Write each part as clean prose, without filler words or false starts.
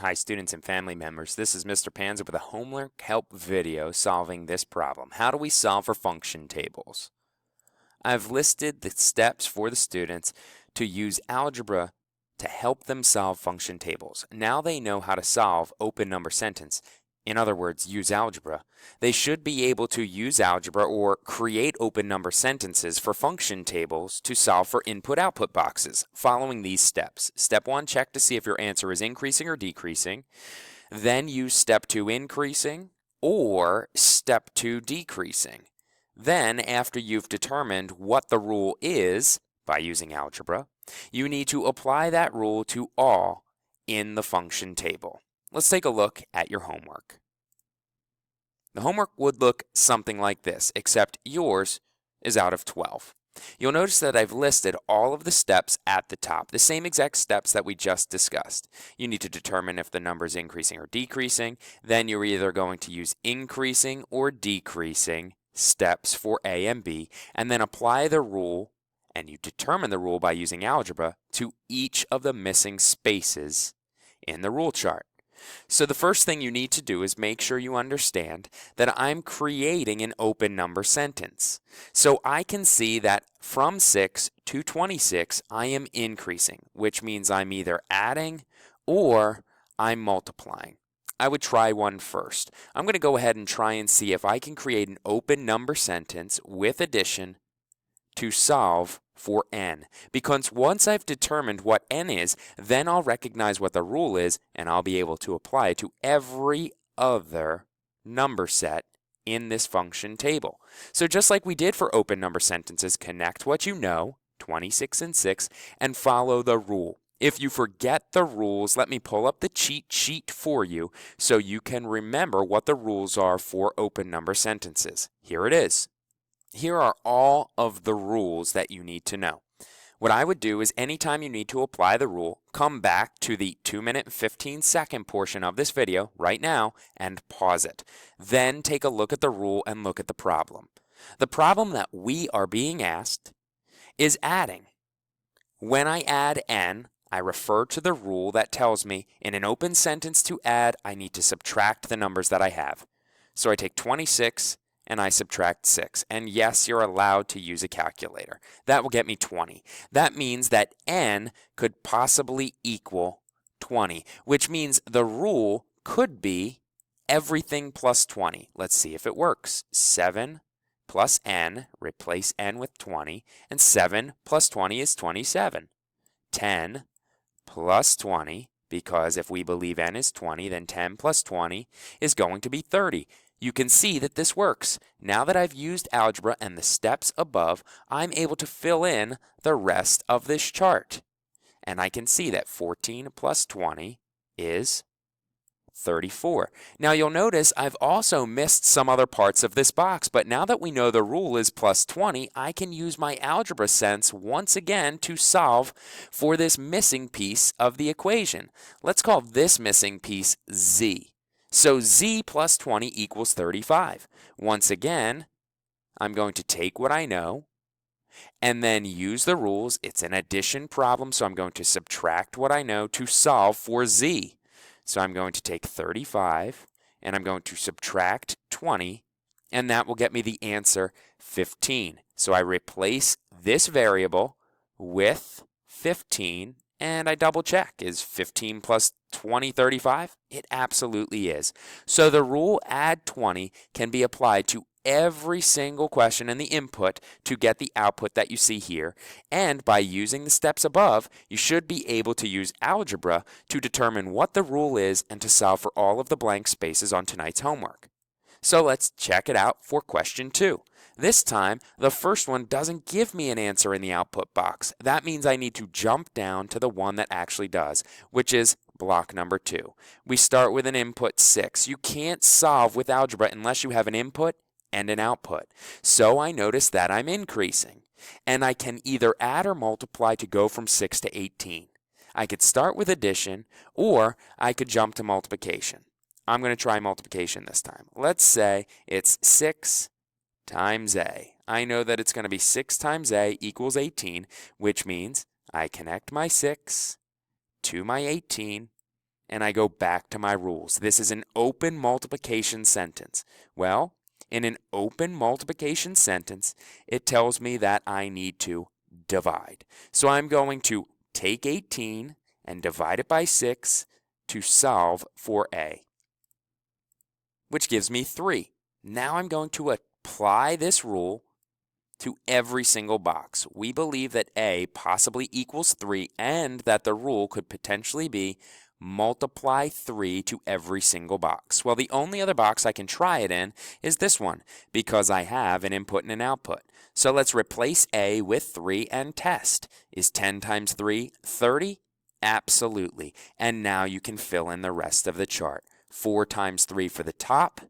Hi students and family members, this is Mr. Panza with a homework help video solving this problem. How do we solve for function tables? I've listed the steps for the students to use algebra to help them solve function tables. Now they know how to solve open number sentence. In other words, use algebra. They should be able to use algebra or create open number sentences for function tables to solve for input-output boxes following these steps. Step 1, check to see if your answer is increasing or decreasing. Then use step 2, increasing, or step 2, decreasing. Then, after you've determined what the rule is by using algebra, you need to apply that rule to all in the function table. Let's take a look at your homework. The homework would look something like this, except yours is out of 12. You'll notice that I've listed all of the steps at the top, the same exact steps that we just discussed. You need to determine if the number is increasing or decreasing. Then you're either going to use increasing or decreasing steps for A and B, and then apply the rule, and you determine the rule by using algebra, to each of the missing spaces in the rule chart. So the first thing you need to do is make sure you understand that I'm creating an open number sentence. So I can see that from 6 to 26, I am increasing, which means I'm either adding or I'm multiplying. I would try one first. I'm going to go ahead and try and see if I can create an open number sentence with addition to solve for n, because once I've determined what n is, then I'll recognize what the rule is, and I'll be able to apply it to every other number set in this function table. So just like we did for open number sentences, connect what you know, 26 and 6, and follow the rule. If you forget the rules, let me pull up the cheat sheet for you so you can remember what the rules are for open number sentences. Here it is. Here are all of the rules that you need to know. What I would do is anytime you need to apply the rule, come back to the 2-minute and 15-second portion of this video right now and pause it. Then take a look at the rule and look at the problem. The problem that we are being asked is adding. When I add n, I refer to the rule that tells me in an open sentence to add, I need to subtract the numbers that I have. So I take 26 and I subtract 6. And yes, you're allowed to use a calculator. That will get me 20. That means that n could possibly equal 20, which means the rule could be everything plus 20. Let's see if it works. 7 plus n, replace n with 20, and 7 plus 20 is 27. 10 plus 20, because if we believe n is 20, then 10 plus 20 is going to be 30. You can see that this works. Now that I've used algebra and the steps above, I'm able to fill in the rest of this chart. And I can see that 14 plus 20 is 34. Now you'll notice I've also missed some other parts of this box, but now that we know the rule is plus 20, I can use my algebra sense once again to solve for this missing piece of the equation. Let's call this missing piece z. So z plus 20 equals 35. Once again, I'm going to take what I know and then use the rules. It's an addition problem, so I'm going to subtract what I know to solve for z. So I'm going to take 35 and I'm going to subtract 20, and that will get me the answer 15. So I replace this variable with 15 and I double check. Is 15 plus 20 35? It absolutely is. So the rule add 20 can be applied to every single question in the input to get the output that you see here. And by using the steps above, you should be able to use algebra to determine what the rule is and to solve for all of the blank spaces on tonight's homework. So let's check it out for question 2. This time, the first one doesn't give me an answer in the output box. That means I need to jump down to the one that actually does, which is block number 2. We start with an input 6. You can't solve with algebra unless you have an input and an output. So I notice that I'm increasing, and I can either add or multiply to go from 6 to 18. I could start with addition, or I could jump to multiplication. I'm going to try multiplication this time. Let's say it's 6 times a. I know that it's going to be 6 times a equals 18, which means I connect my 6 to my 18, and I go back to my rules. This is an open multiplication sentence. Well, in an open multiplication sentence, it tells me that I need to divide. So I'm going to take 18 and divide it by 6 to solve for A, which gives me 3. Now I'm going to apply this rule to every single box. We believe that A possibly equals 3 and that the rule could potentially be multiply 3 to every single box. Well, the only other box I can try it in is this one because I have an input and an output. So let's replace A with 3 and test. Is 10 times 3 30? Absolutely. And now you can fill in the rest of the chart. 4 times 3 for the top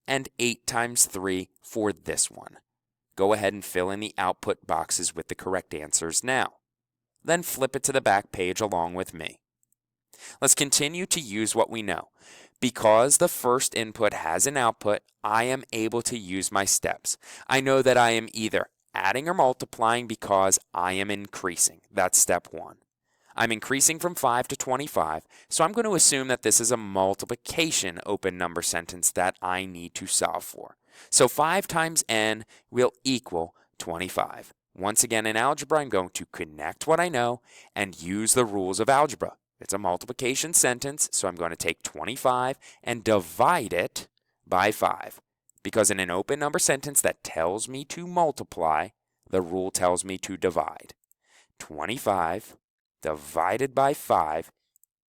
and 8 times 3 for this one. Go ahead and fill in the output boxes with the correct answers now. Then flip it to the back page along with me. Let's continue to use what we know. Because the first input has an output, I am able to use my steps. I know that I am either adding or multiplying because I am increasing. That's step 1. I'm increasing from 5 to 25, so I'm going to assume that this is a multiplication open number sentence that I need to solve for. So 5 times n will equal 25. Once again, in algebra, I'm going to connect what I know and use the rules of algebra. It's a multiplication sentence, so I'm going to take 25 and divide it by 5. Because in an open number sentence that tells me to multiply, the rule tells me to divide. 25 divided by 5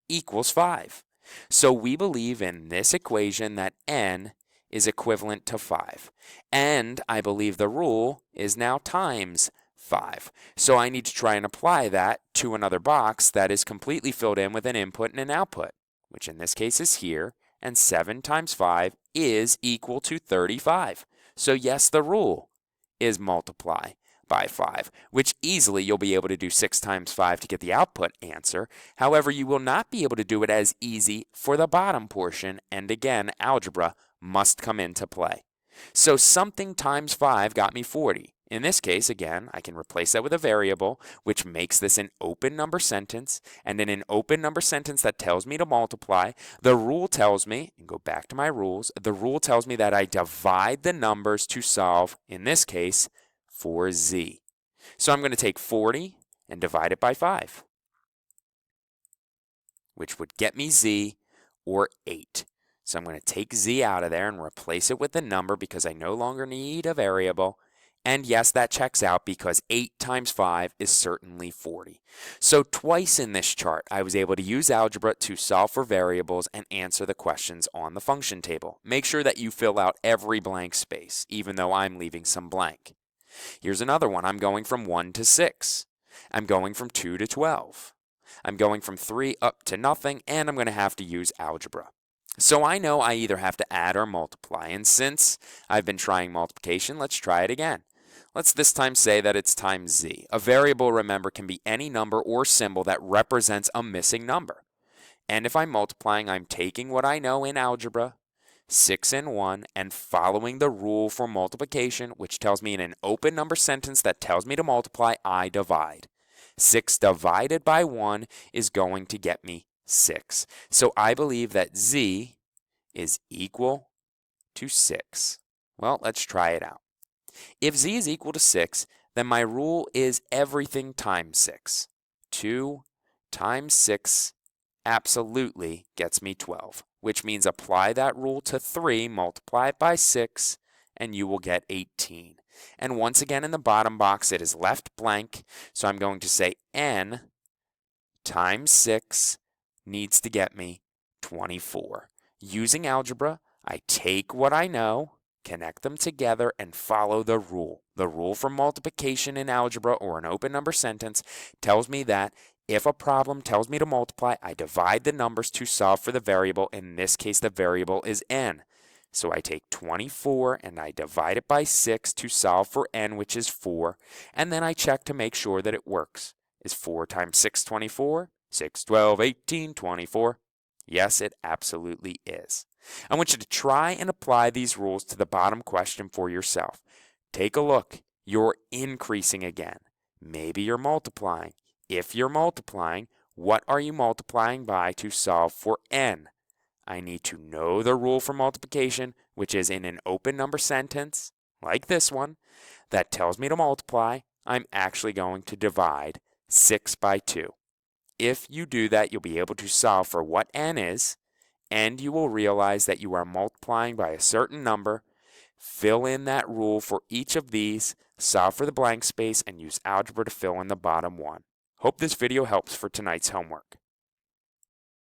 equals 5. So we believe in this equation that n is equivalent to 5. And I believe the rule is now times 5. So I need to try and apply that to another box that is completely filled in with an input and an output, which in this case is here, and 7 times 5 is equal to 35. So yes, the rule is multiply by 5, which easily you'll be able to do 6 times 5 to get the output answer. However, you will not be able to do it as easy for the bottom portion, and again, algebra must come into play. So something times 5 got me 40. In this case, again, I can replace that with a variable, which makes this an open number sentence, and in an open number sentence that tells me to multiply, the rule tells me, and go back to my rules, the rule tells me that I divide the numbers to solve, in this case, for z. So I'm going to take 40 and divide it by 5, which would get me z, or 8. So I'm going to take z out of there and replace it with the number because I no longer need a variable. And yes, that checks out because 8 times 5 is certainly 40. So twice in this chart, I was able to use algebra to solve for variables and answer the questions on the function table. Make sure that you fill out every blank space, even though I'm leaving some blank. Here's another one. I'm going from 1 to 6. I'm going from 2 to 12. I'm going from 3 up to nothing, and I'm going to have to use algebra. So I know I either have to add or multiply, and since I've been trying multiplication, let's try it again. Let's this time say that it's times z. A variable, remember, can be any number or symbol that represents a missing number. And if I'm multiplying, I'm taking what I know in algebra, 6 and 1, and following the rule for multiplication, which tells me in an open number sentence that tells me to multiply, I divide. 6 divided by 1 is going to get me 6. So I believe that z is equal to 6. Well, let's try it out. If z is equal to 6, then my rule is everything times 6. 2 times 6 absolutely gets me 12, which means apply that rule to 3, multiply it by 6, and you will get 18. And once again in the bottom box, it is left blank, so I'm going to say n times 6 needs to get me 24. Using algebra, I take what I know, connect them together, and follow the rule. The rule for multiplication in algebra or an open number sentence tells me that if a problem tells me to multiply, I divide the numbers to solve for the variable. In this case, the variable is n. So I take 24 and I divide it by 6 to solve for n, which is 4, and then I check to make sure that it works. Is 4 times 6 24? 6, 12, 18, 24. Yes, it absolutely is. I want you to try and apply these rules to the bottom question for yourself. Take a look. You're increasing again. Maybe you're multiplying. If you're multiplying, What are you multiplying by to solve for n? I need to know the rule for multiplication, which is in an open number sentence, like this one, that tells me to multiply. I'm actually going to divide 6 by 2. If you do that, you'll be able to solve for what n is, and you will realize that you are multiplying by a certain number. Fill in that rule for each of these, solve for the blank space, and use algebra to fill in the bottom one. Hope this video helps for tonight's homework.